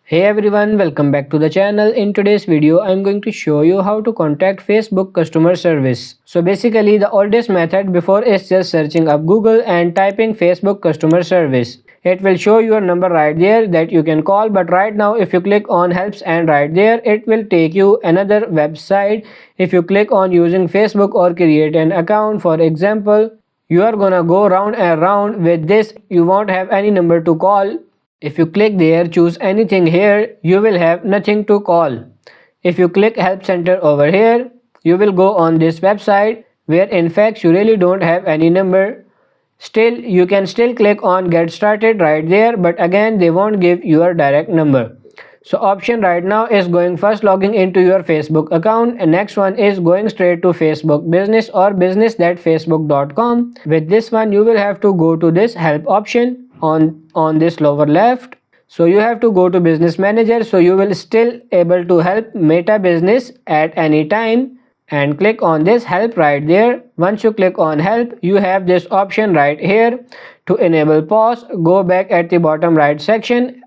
Hey everyone, welcome back to the channel. In today's video, I'm going to show you how to contact Facebook customer service. So basically the oldest method before is just searching up Google and typing Facebook customer service. It will show your number right there that you can call, but right now if you click on helps and right there it will take you another website. If you click on using Facebook or create an account, for example, you are gonna go round and round with this. You won't have any number to call. If you click there, choose anything here, you will have nothing to call. If you click help center over here, you will go on this website where in fact you really don't have any number. Still, you can still click on get started right there, but again they won't give your direct number. So option right now is going first logging into your Facebook account, and next one is going straight to Facebook business or business.facebook.com. With this one you will have to go to this help option on this lower left. So you have to go to business manager, so you will still able to help Meta business at any time, and click on this help right there. Once you click on help, you have this option right here to enable pause. Go back at the bottom right section.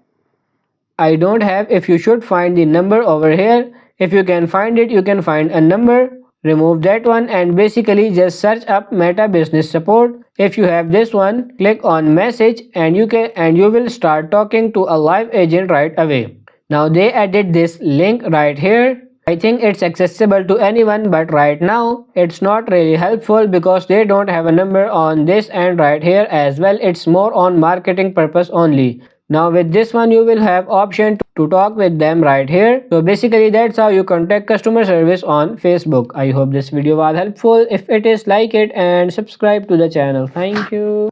I don't have, if you should find the number over here. If you can find it, you can find a number, remove that one and basically just search up Meta business support. If you have this one, click on message and you will start talking to a live agent right away. Now they added this link right here. I think it's accessible to anyone, but right now it's not really helpful because they don't have a number on this and right here as well. It's more on marketing purpose only. Now with this one you will have option to talk with them right here. So basically that's how you contact customer service on Facebook. I hope this video was helpful. If it is, like it and subscribe to the channel. Thank you.